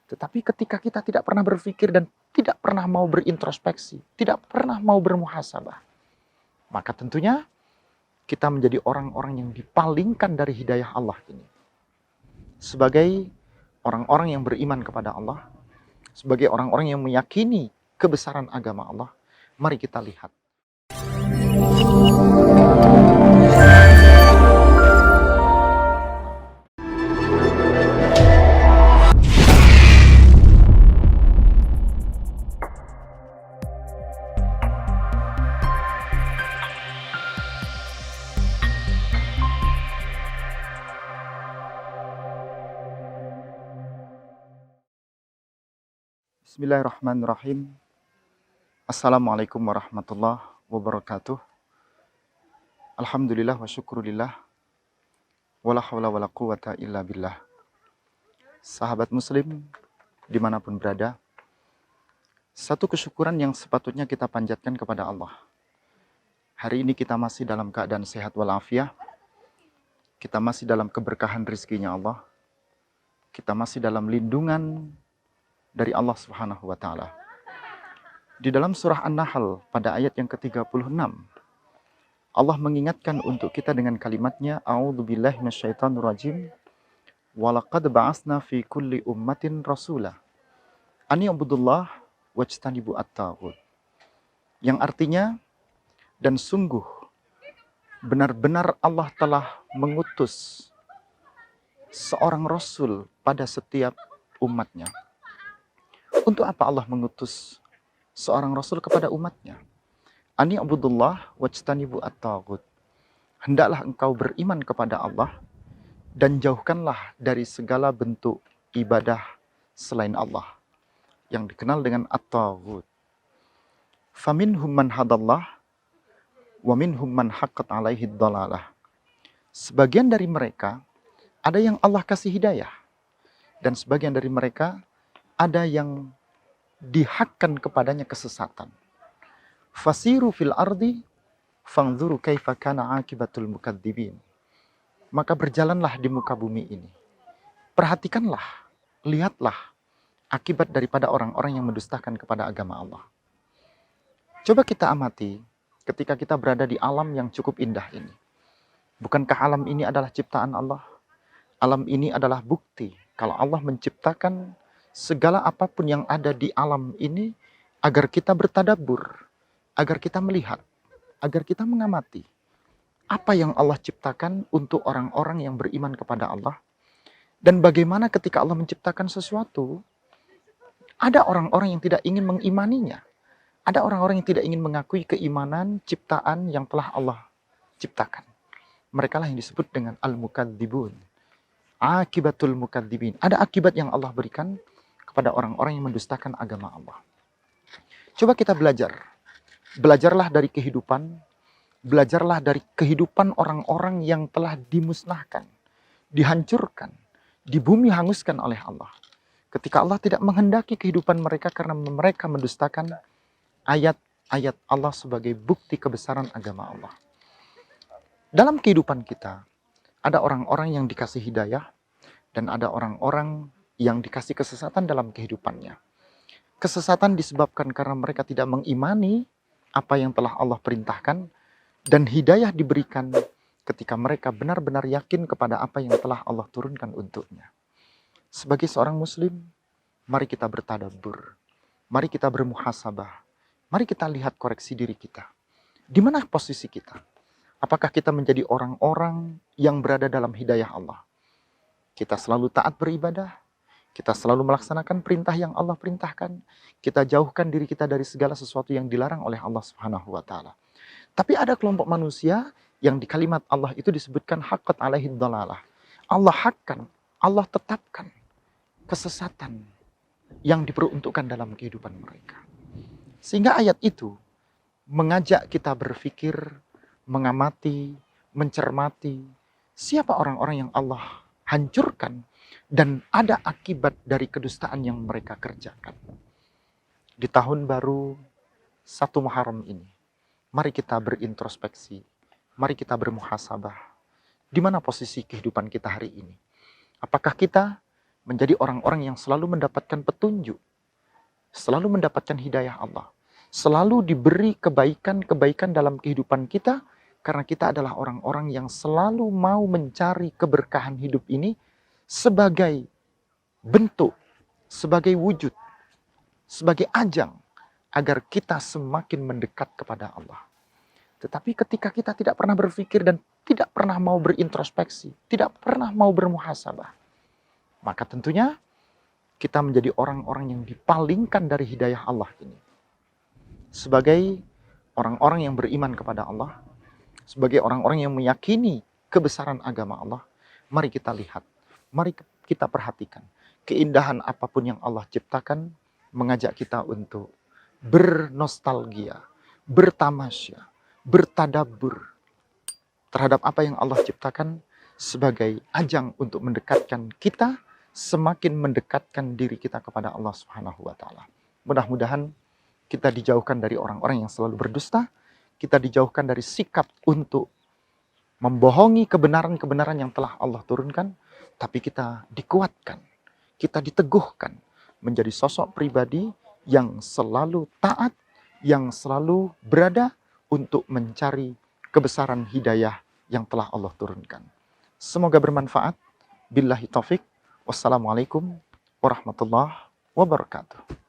Tetapi ketika kita tidak pernah berpikir dan tidak pernah mau berintrospeksi, tidak pernah mau bermuhasabah, maka tentunya kita menjadi orang-orang yang dipalingkan dari hidayah Allah ini. Sebagai orang-orang yang beriman kepada Allah, sebagai orang-orang yang meyakini kebesaran agama Allah, mari kita lihat. Bismillahirrahmanirrahim. Assalamualaikum warahmatullahi wabarakatuh. Alhamdulillah wa syukurillah. Wala hawla wala quwata illa billah. Sahabat muslim dimanapun berada, satu kesyukuran yang sepatutnya kita panjatkan kepada Allah. Hari ini kita masih dalam keadaan sehat walafiat. Kita masih dalam keberkahan rizkinya Allah. Kita masih dalam lindungan dari Allah Subhanahu wa Ta'ala. Di dalam surah An-Nahl pada ayat yang ke-36, Allah mengingatkan untuk kita dengan kalimatnya, A'udzubillahi minasyaitonirrajim, walaqad ba'asna fi kulli ummatin rasulah an i'budullah wajtanibu at-taghut. Yang artinya, dan sungguh benar-benar Allah telah mengutus seorang rasul pada setiap umatnya. Untuk apa Allah mengutus seorang rasul kepada umatnya? Ani abudullah wajtanibu at-taghut. Hendaklah engkau beriman kepada Allah dan jauhkanlah dari segala bentuk ibadah selain Allah yang dikenal dengan at-taghut. Faminhum man hadallah wa minhum man haqqat alaihi dhalalah. Sebagian dari mereka ada yang Allah kasih hidayah, dan sebagian dari mereka ada yang dihakkan kepadanya kesesatan. Fasiru fil ardi fangzuru kaifa kana akibatul mukadzibin. Maka berjalanlah di muka bumi ini. Perhatikanlah, lihatlah akibat daripada orang-orang yang mendustakan kepada agama Allah. Coba kita amati ketika kita berada di alam yang cukup indah ini. Bukankah alam ini adalah ciptaan Allah? Alam ini adalah bukti kalau Allah menciptakan segala apapun yang ada di alam ini agar kita bertadabbur, agar kita melihat, agar kita mengamati apa yang Allah ciptakan untuk orang-orang yang beriman kepada Allah. Dan bagaimana ketika Allah menciptakan sesuatu, ada orang-orang yang tidak ingin mengimaninya. Ada orang-orang yang tidak ingin mengakui keimanan ciptaan yang telah Allah ciptakan. Mereka lah yang disebut dengan al-mukadzibun. Akibatul mukadzibin. Ada akibat yang Allah berikan kepada orang-orang yang mendustakan agama Allah. Coba kita belajar. Belajarlah dari kehidupan. Belajarlah dari kehidupan orang-orang yang telah dimusnahkan, dihancurkan, di bumi hanguskan oleh Allah. Ketika Allah tidak menghendaki kehidupan mereka karena mereka mendustakan ayat-ayat Allah sebagai bukti kebesaran agama Allah. Dalam kehidupan kita, ada orang-orang yang dikasih hidayah dan ada orang-orang yang dikasih kesesatan dalam kehidupannya. Kesesatan disebabkan karena mereka tidak mengimani apa yang telah Allah perintahkan, dan hidayah diberikan ketika mereka benar-benar yakin kepada apa yang telah Allah turunkan untuknya. Sebagai seorang muslim, mari kita bertadabbur, mari kita bermuhasabah, mari kita lihat koreksi diri kita. Di mana posisi kita? Apakah kita menjadi orang-orang yang berada dalam hidayah Allah? Kita selalu taat beribadah, kita selalu melaksanakan perintah yang Allah perintahkan, kita jauhkan diri kita dari segala sesuatu yang dilarang oleh Allah Subhanahu wa Ta'ala. Tapi ada kelompok manusia yang di kalimat Allah itu disebutkan haqqat alaihi dhalalah. Allah hakkan, Allah tetapkan kesesatan yang diperuntukkan dalam kehidupan mereka. Sehingga ayat itu mengajak kita berpikir, mengamati, mencermati siapa orang-orang yang Allah hancurkan dan ada akibat dari kedustaan yang mereka kerjakan. Di tahun baru 1 Muharram ini, mari kita berintrospeksi, mari kita bermuhasabah. Di mana posisi kehidupan kita hari ini? Apakah kita menjadi orang-orang yang selalu mendapatkan petunjuk, selalu mendapatkan hidayah Allah, selalu diberi kebaikan-kebaikan dalam kehidupan kita, karena kita adalah orang-orang yang selalu mau mencari keberkahan hidup ini sebagai bentuk, sebagai wujud, sebagai ajang agar kita semakin mendekat kepada Allah. Tetapi ketika kita tidak pernah berpikir dan tidak pernah mau berintrospeksi, tidak pernah mau bermuhasabah, maka tentunya kita menjadi orang-orang yang dipalingkan dari hidayah Allah ini. Sebagai orang-orang yang beriman kepada Allah, sebagai orang-orang yang meyakini kebesaran agama Allah, mari kita lihat, mari kita perhatikan keindahan apapun yang Allah ciptakan, mengajak kita untuk bernostalgia, bertamasya, bertadabbur terhadap apa yang Allah ciptakan sebagai ajang untuk mendekatkan kita, semakin mendekatkan diri kita kepada Allah Subhanahu wa taala. Mudah-mudahan kita dijauhkan dari orang-orang yang selalu berdusta, kita dijauhkan dari sikap untuk membohongi kebenaran-kebenaran yang telah Allah turunkan, tapi kita dikuatkan, kita diteguhkan menjadi sosok pribadi yang selalu taat, yang selalu berada untuk mencari kebesaran hidayah yang telah Allah turunkan. Semoga bermanfaat. Billahi taufik. Wassalamualaikum warahmatullahi wabarakatuh.